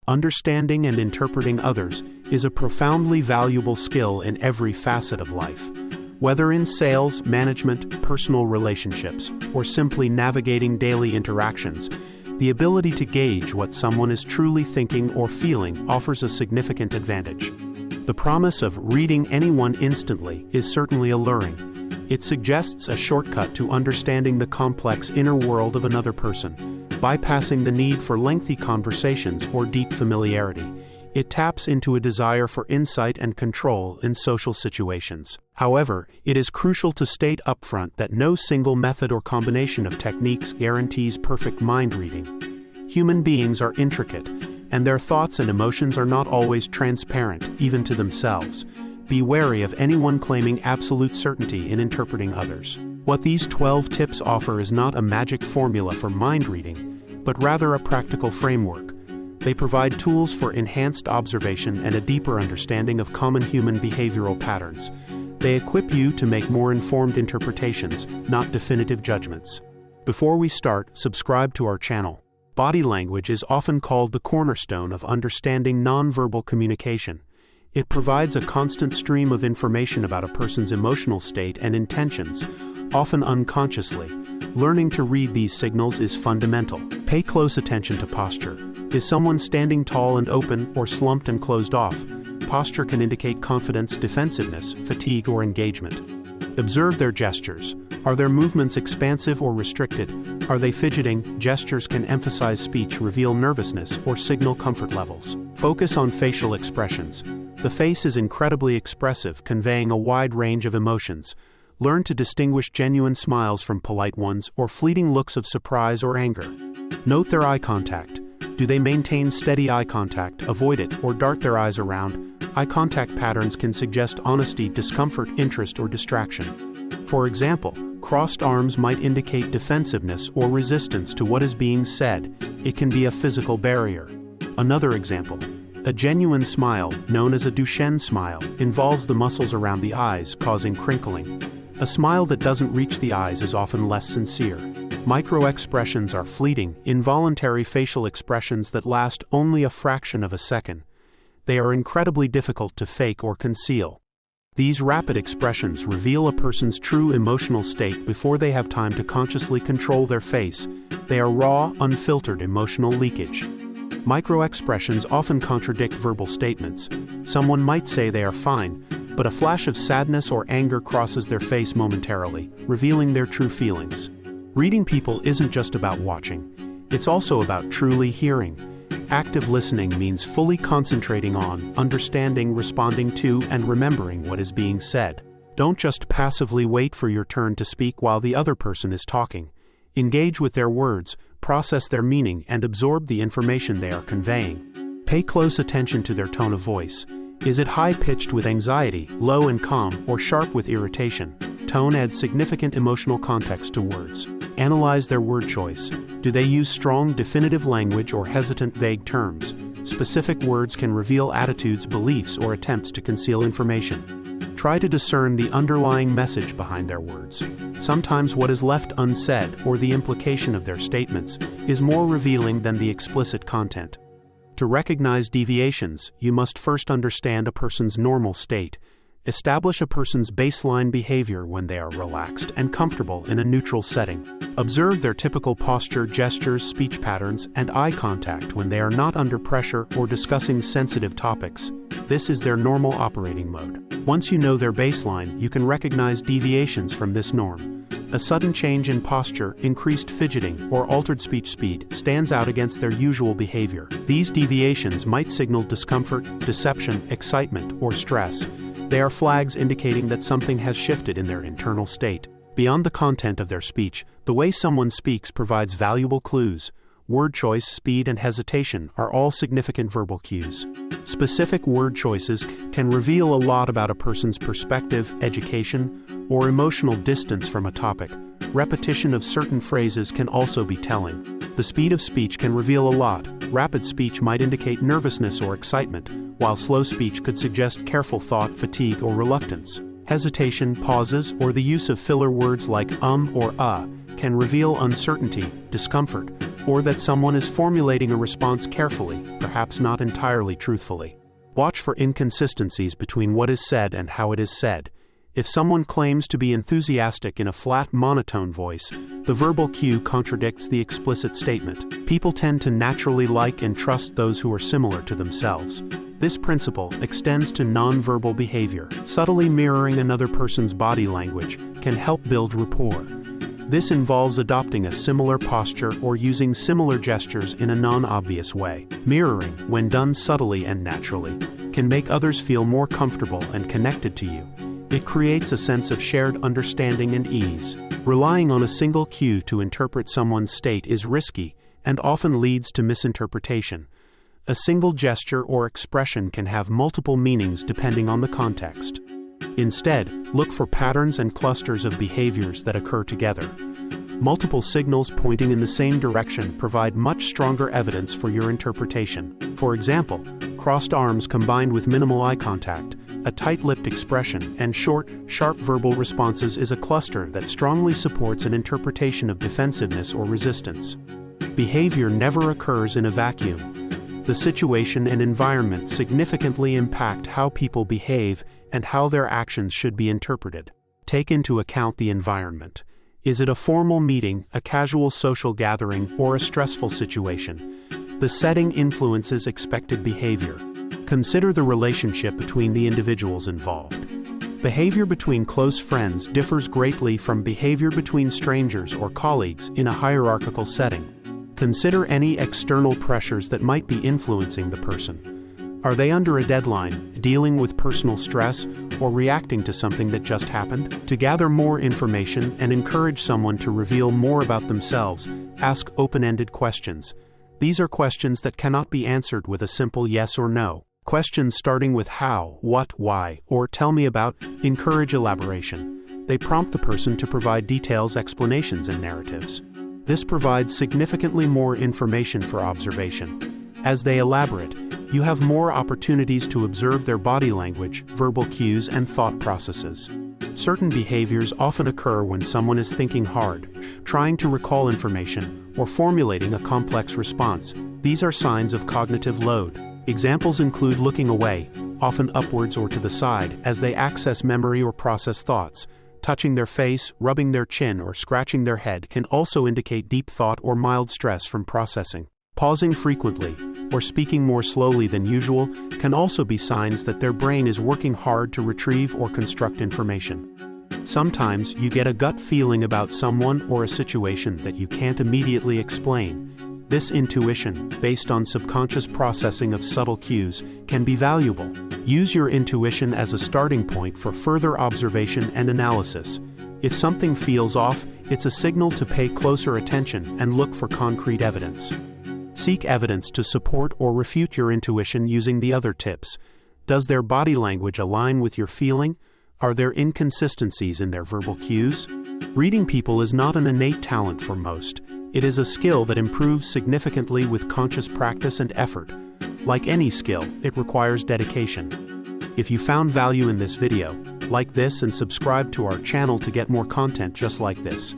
Understanding and interpreting others is a profoundly valuable skill in every facet of life. Whether in sales, management, personal relationships, or simply navigating daily interactions, the ability to gauge what someone is truly thinking or feeling offers a significant advantage. The promise of reading anyone instantly is certainly alluring. It suggests a shortcut to understanding the complex inner world of another person, bypassing the need for lengthy conversations or deep familiarity. It taps into a desire for insight and control in social situations. However, it is crucial to state upfront that no single method or combination of techniques guarantees perfect mind reading. Human beings are intricate, and their thoughts and emotions are not always transparent, even to themselves. Be wary of anyone claiming absolute certainty in interpreting others. What these 12 tips offer is not a magic formula for mind reading, but rather a practical framework. They provide tools for enhanced observation and a deeper understanding of common human behavioral patterns. They equip you to make more informed interpretations, not definitive judgments. Before we start, subscribe to our channel. Body language is often called the cornerstone of understanding nonverbal communication. It provides a constant stream of information about a person's emotional state and intentions, often unconsciously. Learning to read these signals is fundamental. Pay close attention to posture. Is someone standing tall and open or slumped and closed off? Posture can indicate confidence, defensiveness, fatigue, or engagement. Observe their gestures. Are their movements expansive or restricted? Are they fidgeting? Gestures can emphasize speech, reveal nervousness, or signal comfort levels. Focus on facial expressions. The face is incredibly expressive, conveying a wide range of emotions. Learn to distinguish genuine smiles from polite ones or fleeting looks of surprise or anger. Note their eye contact. Do they maintain steady eye contact, avoid it, or dart their eyes around? Eye contact patterns can suggest honesty, discomfort, interest, or distraction. For example, crossed arms might indicate defensiveness or resistance to what is being said. It can be a physical barrier. Another example. A genuine smile, known as a Duchenne smile, involves the muscles around the eyes, causing crinkling. A smile that doesn't reach the eyes is often less sincere. Micro-expressions are fleeting, involuntary facial expressions that last only a fraction of a second. They are incredibly difficult to fake or conceal. These rapid expressions reveal a person's true emotional state before they have time to consciously control their face. They are raw, unfiltered emotional leakage. Micro-expressions often contradict verbal statements. Someone might say they are fine, but a flash of sadness or anger crosses their face momentarily, revealing their true feelings. Reading people isn't just about watching. It's also about truly hearing. Active listening means fully concentrating on, understanding, responding to, and remembering what is being said. Don't just passively wait for your turn to speak while the other person is talking. Engage with their words, process their meaning, and absorb the information they are conveying. Pay close attention to their tone of voice. Is it high-pitched with anxiety, low and calm, or sharp with irritation? Tone adds significant emotional context to words. Analyze their word choice. Do they use strong, definitive language or hesitant, vague terms? Specific words can reveal attitudes, beliefs, or attempts to conceal information. Try to discern the underlying message behind their words. Sometimes what is left unsaid, or the implication of their statements, is more revealing than the explicit content. To recognize deviations, you must first understand a person's normal state. Establish a person's baseline behavior when they are relaxed and comfortable in a neutral setting. Observe their typical posture, gestures, speech patterns, and eye contact when they are not under pressure or discussing sensitive topics. This is their normal operating mode. Once you know their baseline, you can recognize deviations from this norm. A sudden change in posture, increased fidgeting, or altered speech speed stands out against their usual behavior. These deviations might signal discomfort, deception, excitement, or stress. They are flags indicating that something has shifted in their internal state. Beyond the content of their speech, the way someone speaks provides valuable clues. Word choice, speed, and hesitation are all significant verbal cues. Specific word choices can reveal a lot about a person's perspective, education, or emotional distance from a topic. Repetition of certain phrases can also be telling. The speed of speech can reveal a lot. Rapid speech might indicate nervousness or excitement, while slow speech could suggest careful thought, fatigue, or reluctance. Hesitation, pauses, or the use of filler words like or can reveal uncertainty, discomfort, or that someone is formulating a response carefully, perhaps not entirely truthfully. Watch for inconsistencies between what is said and how it is said. If someone claims to be enthusiastic in a flat, monotone voice, the verbal cue contradicts the explicit statement. People tend to naturally like and trust those who are similar to themselves. This principle extends to nonverbal behavior. Subtly mirroring another person's body language can help build rapport. This involves adopting a similar posture or using similar gestures in a non-obvious way. Mirroring, when done subtly and naturally, can make others feel more comfortable and connected to you. It creates a sense of shared understanding and ease. Relying on a single cue to interpret someone's state is risky and often leads to misinterpretation. A single gesture or expression can have multiple meanings depending on the context. Instead, look for patterns and clusters of behaviors that occur together. Multiple signals pointing in the same direction provide much stronger evidence for your interpretation. For example, crossed arms combined with minimal eye contact, a tight-lipped expression, and short, sharp verbal responses is a cluster that strongly supports an interpretation of defensiveness or resistance. Behavior never occurs in a vacuum. The situation and environment significantly impact how people behave and how their actions should be interpreted. Take into account the environment. Is it a formal meeting, a casual social gathering, or a stressful situation? The setting influences expected behavior. Consider the relationship between the individuals involved. Behavior between close friends differs greatly from behavior between strangers or colleagues in a hierarchical setting. Consider any external pressures that might be influencing the person. Are they under a deadline, dealing with personal stress, or reacting to something that just happened? To gather more information and encourage someone to reveal more about themselves, ask open-ended questions. These are questions that cannot be answered with a simple yes or no. Questions starting with how, what, why, or tell me about encourage elaboration. They prompt the person to provide details, explanations, and narratives. This provides significantly more information for observation. As they elaborate, you have more opportunities to observe their body language, verbal cues, and thought processes. Certain behaviors often occur when someone is thinking hard, trying to recall information, or formulating a complex response. These are signs of cognitive load. Examples include looking away, often upwards or to the side, as they access memory or process thoughts. Touching their face, rubbing their chin, or scratching their head can also indicate deep thought or mild stress from processing. Pausing frequently, or speaking more slowly than usual, can also be signs that their brain is working hard to retrieve or construct information. Sometimes you get a gut feeling about someone or a situation that you can't immediately explain. This intuition, based on subconscious processing of subtle cues, can be valuable. Use your intuition as a starting point for further observation and analysis. If something feels off, it's a signal to pay closer attention and look for concrete evidence. Seek evidence to support or refute your intuition using the other tips. Does their body language align with your feeling? Are there inconsistencies in their verbal cues? Reading people is not an innate talent for most. It is a skill that improves significantly with conscious practice and effort. Like any skill, it requires dedication. If you found value in this video, like this and subscribe to our channel to get more content just like this.